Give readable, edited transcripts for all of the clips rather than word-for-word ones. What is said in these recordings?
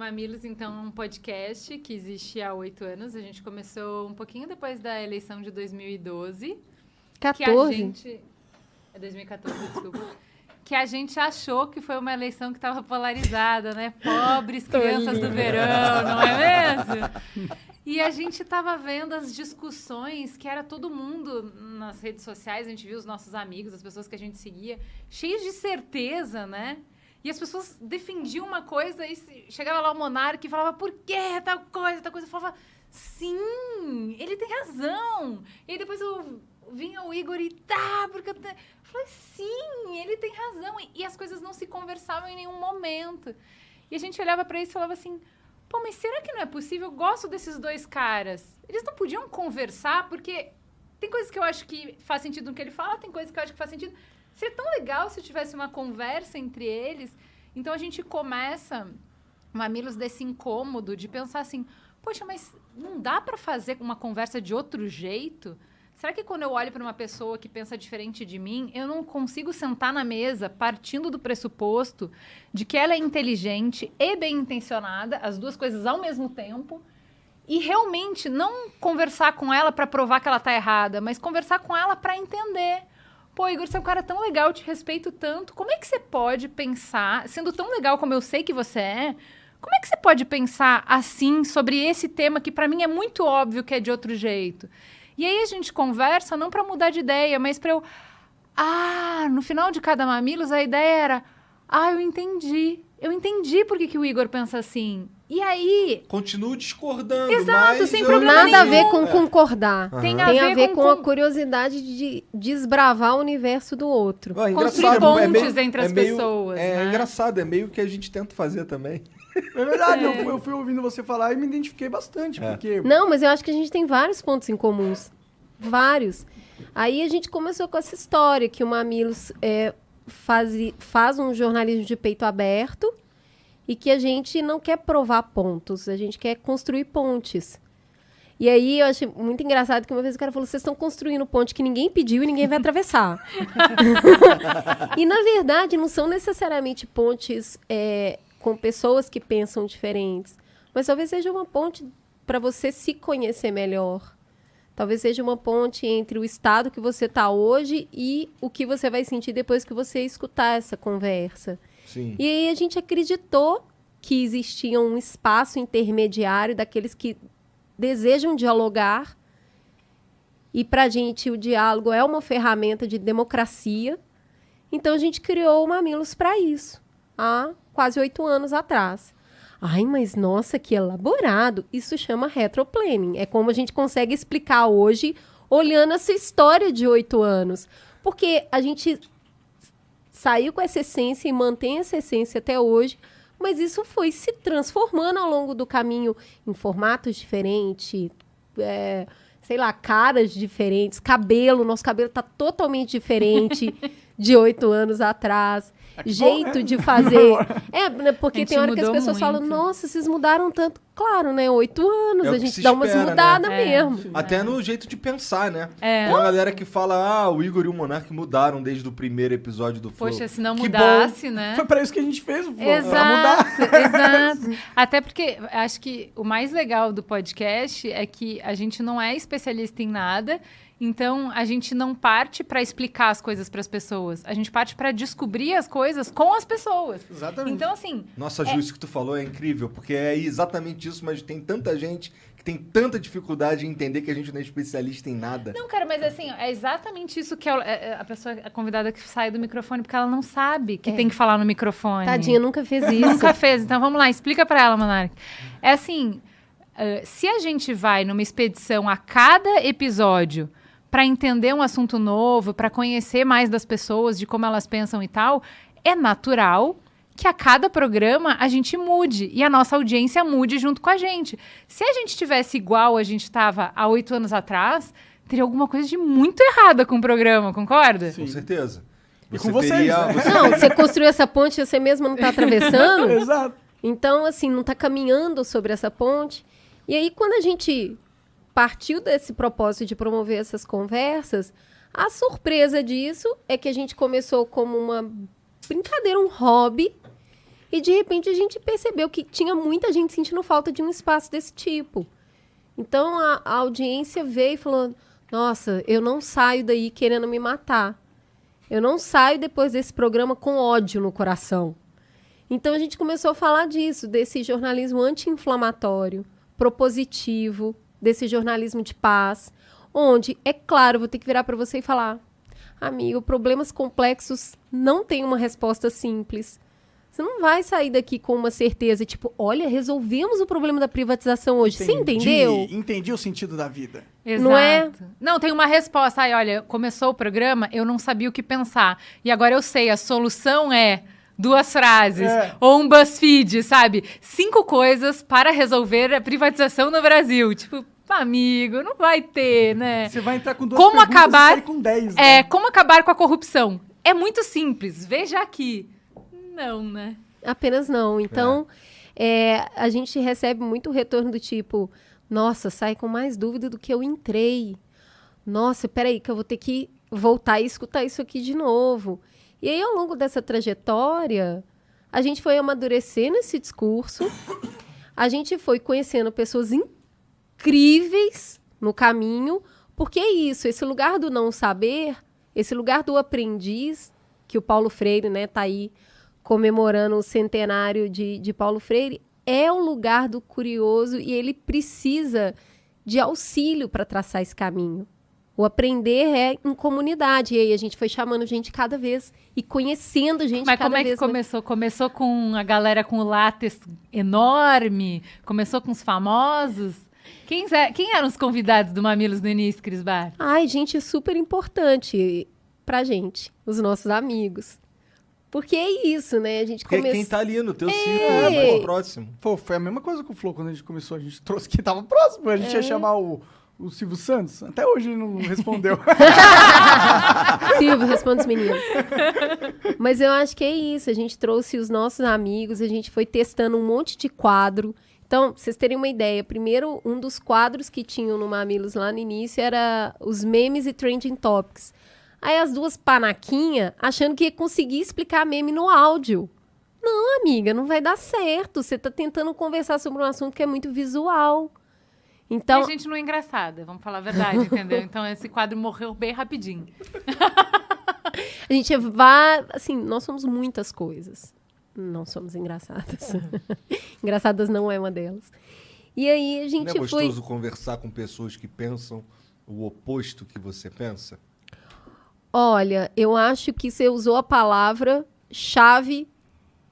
Mamilos, então, é um podcast que existe há 8 anos. A gente começou um pouquinho depois da eleição de 2012. 14? É 2014, desculpa. Que a gente achou que foi uma eleição que estava polarizada, né? Pobres crianças do verão, não é mesmo? E a gente estava vendo as discussões que era todo mundo nas redes sociais, a gente viu os nossos amigos, as pessoas que a gente seguia, cheios de certeza, né? E as pessoas defendiam uma coisa e chegava lá o monarca e falava, por quê? Tal coisa, tal coisa. Eu falava, sim, ele tem razão. E aí depois vinha o Igor e porque eu falei, sim, ele tem razão. E as coisas não se conversavam em nenhum momento. E a gente olhava para isso e falava assim, pô, mas será que não é possível? Eu gosto desses dois caras. Eles não podiam conversar, porque tem coisas que eu acho que faz sentido no que ele fala, tem coisas que eu acho que faz sentido. Seria tão legal se tivesse uma conversa entre eles. Então, a gente começa, Mamilos, desse incômodo de pensar assim, poxa, mas não dá para fazer uma conversa de outro jeito? Será que quando eu olho para uma pessoa que pensa diferente de mim, eu não consigo sentar na mesa partindo do pressuposto de que ela é inteligente e bem intencionada, as duas coisas ao mesmo tempo, e realmente não conversar com ela para provar que ela está errada, mas conversar com ela para entender. Pô, Igor, você é um cara tão legal, eu te respeito tanto. Como é que você pode pensar, sendo tão legal como eu sei que você é, como é que você pode pensar assim sobre esse tema que para mim é muito óbvio que é de outro jeito? E aí a gente conversa não para mudar de ideia, mas para eu... no final de cada Mamilos a ideia era... eu entendi. Eu entendi por que o Igor pensa assim. E aí... Continuo discordando, exato, mas sem problema Nada a ver nenhum. com concordar. Tem Tem a ver com a curiosidade de desbravar o universo do outro. Construir pontes entre as pessoas. É né? engraçado, é meio que a gente tenta fazer também. É verdade, eu fui ouvindo você falar e me identifiquei bastante, porque... Não, mas eu acho que a gente tem vários pontos em comuns. Vários. Aí a gente começou com essa história, que o Mamilos faz um jornalismo de peito aberto e que a gente não quer provar pontos, a gente quer construir pontes. E aí eu achei muito engraçado que uma vez o cara falou, vocês estão construindo ponte que ninguém pediu e ninguém vai atravessar. E na verdade não são necessariamente pontes com pessoas que pensam diferentes, mas talvez seja uma ponte para você se conhecer melhor. Talvez seja uma ponte entre o estado que você está hoje e o que você vai sentir depois que você escutar essa conversa. Sim. E aí a gente acreditou que existia um espaço intermediário daqueles que desejam dialogar. E para a gente o diálogo é uma ferramenta de democracia. Então a gente criou o Mamilos para isso, há quase 8 anos atrás. Ai, mas nossa, que elaborado. Isso chama retroplanning. É como a gente consegue explicar hoje, olhando essa história de 8 anos. Porque a gente saiu com essa essência e mantém essa essência até hoje, mas isso foi se transformando ao longo do caminho em formatos diferentes, sei lá, caras diferentes, nosso cabelo está totalmente diferente de 8 anos atrás. Jeito de fazer. Porque tem hora que as pessoas falam, nossa, vocês mudaram tanto. Claro, né? 8 anos, a gente dá umas mudadas mesmo. Até no jeito de pensar, né? Tem uma galera que fala, o Igor e o Monark mudaram desde o primeiro episódio do Flow. Poxa, se não mudasse, né? Foi pra isso que a gente fez o Flow, exato, pra mudar. Exato. Até porque acho que o mais legal do podcast é que a gente não é especialista em nada. Então, a gente não parte para explicar as coisas para as pessoas. A gente parte para descobrir as coisas com as pessoas. Exatamente. Então, assim... Nossa, Ju, isso que tu falou é incrível, porque é exatamente isso, mas tem tanta gente que tem tanta dificuldade em entender que a gente não é especialista em nada. Não, cara, mas assim, é exatamente isso que a convidada que sai do microfone, porque ela não sabe que tem que falar no microfone. Tadinha, nunca fez isso. Nunca fez. Então, vamos lá, explica para ela, Monark. É assim, se a gente vai numa expedição a cada episódio para entender um assunto novo, para conhecer mais das pessoas, de como elas pensam e tal, é natural que a cada programa a gente mude e a nossa audiência mude junto com a gente. Se a gente tivesse igual a gente estava há 8 anos atrás, teria alguma coisa de muito errada com o programa, concorda? Sim. Com certeza. E com vocês, né? Não, você construiu essa ponte e você mesmo não está atravessando. Exato. Então, assim, não está caminhando sobre essa ponte. E aí, quando a gente partiu desse propósito de promover essas conversas, a surpresa disso é que a gente começou como uma brincadeira, um hobby, E, de repente, a gente percebeu que tinha muita gente sentindo falta de um espaço desse tipo. Então, a audiência veio e falou, nossa, eu não saio daí querendo me matar. Eu não saio depois desse programa com ódio no coração. Então, a gente começou a falar disso, desse jornalismo anti-inflamatório, propositivo, desse jornalismo de paz, onde, é claro, vou ter que virar para você e falar, amigo, problemas complexos não têm uma resposta simples. Você não vai sair daqui com uma certeza, tipo, olha, resolvemos o problema da privatização hoje. Você entendeu? Entendi o sentido da vida. Exato. Não é? Não, tem uma resposta. Ai, olha, começou o programa, eu não sabia o que pensar. E agora eu sei, a solução é 2 frases. Ou um BuzzFeed, sabe? 5 coisas para resolver a privatização no Brasil. Tipo, amigo, não vai ter, né? Você vai entrar com 2 Como perguntas acabar, e sair com 10. Né? como acabar com a corrupção? É muito simples. Veja aqui. Não, né? Apenas não. Então, a gente recebe muito retorno do tipo, nossa, sai com mais dúvida do que eu entrei. Nossa, peraí, que eu vou ter que voltar e escutar isso aqui de novo. E aí, ao longo dessa trajetória, a gente foi amadurecendo esse discurso, a gente foi conhecendo pessoas incríveis no caminho, porque é isso, esse lugar do não saber, esse lugar do aprendiz, que o Paulo Freire, né, tá aí comemorando o centenário de Paulo Freire, é o lugar do curioso e ele precisa de auxílio para traçar esse caminho. O aprender é em comunidade. E aí a gente foi chamando gente cada vez e conhecendo gente Mas cada como é que vez começou? Começou com a galera com o látex enorme? Começou com os famosos? Quem eram os convidados do Mamilos no início, Cris Bar? Ai, gente super importante pra gente, os nossos amigos. Porque é isso, né? A gente Porque começou... quem tá ali no teu círculo mais próximo. Pô, foi a mesma coisa com o Flow quando a gente começou. A gente trouxe quem tava próximo. A gente ia chamar o Silvio Santos. Até hoje ele não respondeu. Silvio, responde os meninos. Mas eu acho que é isso. A gente trouxe os nossos amigos, a gente foi testando um monte de quadro. Então, pra vocês terem uma ideia, primeiro, um dos quadros que tinham no Mamilos lá no início era os memes e trending topics. Aí as 2 panaquinhas achando que ia conseguir explicar meme no áudio. Não, amiga, não vai dar certo. Você tá tentando conversar sobre um assunto que é muito visual. Então, E a gente não é engraçada, vamos falar a verdade, entendeu? Então esse quadro morreu bem rapidinho. a gente vai... Assim, nós somos muitas coisas. Não somos engraçadas. Engraçadas não é uma delas. E aí a gente Não é foi... gostoso conversar com pessoas que pensam o oposto que você pensa? Olha, eu acho que você usou a palavra-chave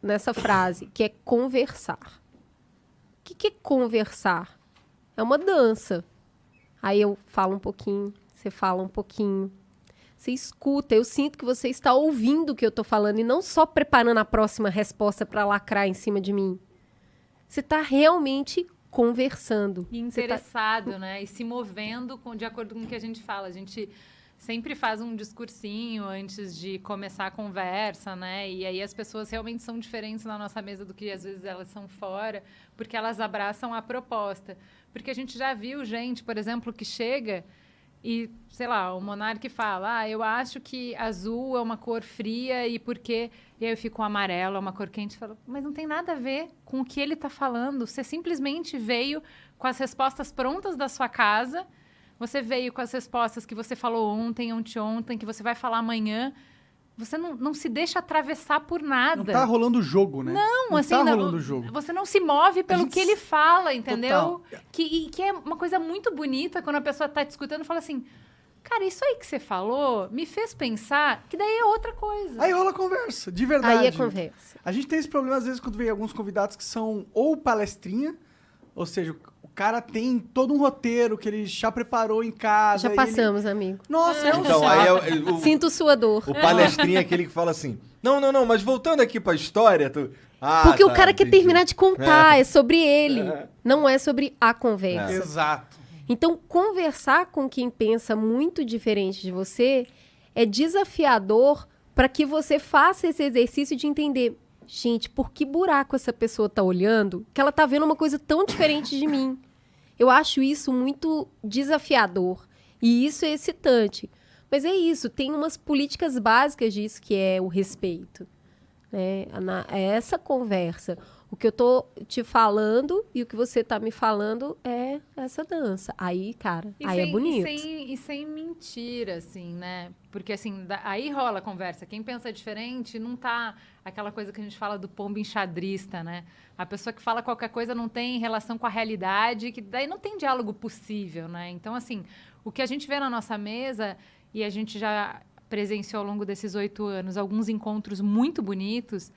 nessa frase, que é conversar. O que é conversar? É uma dança. Aí eu falo um pouquinho, você fala um pouquinho. Você escuta, eu sinto que você está ouvindo o que eu estou falando e não só preparando a próxima resposta para lacrar em cima de mim. Você está realmente conversando. E interessado, né? E se movendo de acordo com o que a gente fala. A gente sempre faz um discursinho antes de começar a conversa, né? E aí as pessoas realmente são diferentes na nossa mesa do que às vezes elas são fora, porque elas abraçam a proposta. Porque a gente já viu gente, por exemplo, que chega e, sei lá, o Monark fala, eu acho que azul é uma cor fria e por quê? E aí eu fico amarelo, é uma cor quente. Falo, mas não tem nada a ver com o que ele está falando. Você simplesmente veio com as respostas prontas da sua casa. Você veio com as respostas que você falou ontem, anteontem, que você vai falar amanhã. Você não se deixa atravessar por nada. Não tá rolando o jogo, né? Não, assim, tá rolando o jogo. Você não se move pelo que ele fala, entendeu? Total. Que é uma coisa muito bonita quando a pessoa tá te escutando e fala assim, cara, isso aí que você falou me fez pensar que daí é outra coisa. Aí rola conversa, de verdade. Aí é conversa. A gente tem esse problema, às vezes, quando vem alguns convidados que são ou palestrinha, ou seja, o cara tem todo um roteiro que ele já preparou em casa. Já passamos, amigo. Nossa, eu Então, sei. aí Sinto sua dor. o palestrinha é aquele que fala assim, não, mas voltando aqui pra história... Porque o cara quer entendi. terminar de contar, é sobre ele, não é sobre a conversa. Exato. Então, conversar com quem pensa muito diferente de você é desafiador para que você faça esse exercício de entender, gente, por que buraco essa pessoa tá olhando que ela tá vendo uma coisa tão diferente de mim? Eu acho isso muito desafiador e isso é excitante. Mas é isso, tem umas políticas básicas disso que é o respeito. né? É essa conversa. O que eu tô te falando e o que você tá me falando é essa dança. Aí, cara, aí é bonito. E sem mentira, assim, né? Porque, assim, aí rola a conversa. Quem pensa diferente não tá aquela coisa que a gente fala do pombo enxadrista, né? A pessoa que fala qualquer coisa não tem relação com a realidade, que daí não tem diálogo possível, né? Então, assim, o que a gente vê na nossa mesa, e a gente já presenciou ao longo desses 8 anos alguns encontros muito bonitos,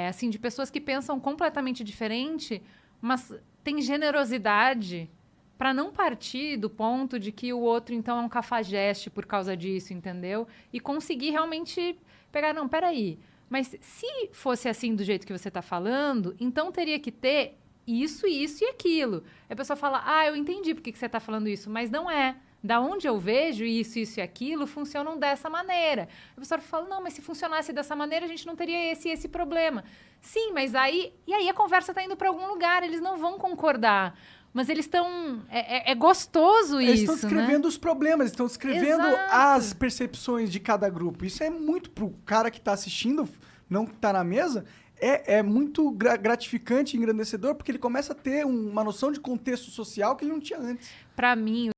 assim, de pessoas que pensam completamente diferente, mas tem generosidade para não partir do ponto de que o outro, então, é um cafajeste por causa disso, entendeu? E conseguir realmente pegar, não, peraí, mas se fosse assim do jeito que você está falando, então teria que ter isso, isso e aquilo. Aí a pessoa fala, eu entendi por que você está falando isso, mas não é. Da onde eu vejo isso, isso e aquilo funcionam dessa maneira. A pessoa fala, não, mas se funcionasse dessa maneira, a gente não teria esse problema. Sim, mas aí... E aí a conversa está indo para algum lugar, eles não vão concordar. Mas eles estão... É gostoso eles isso, estão descrevendo né? os problemas, estão descrevendo Exato. as percepções de cada grupo. Isso é muito pro cara que está assistindo, não que está na mesa, é muito gratificante e engrandecedor, porque ele começa a ter uma noção de contexto social que ele não tinha antes. Para mim,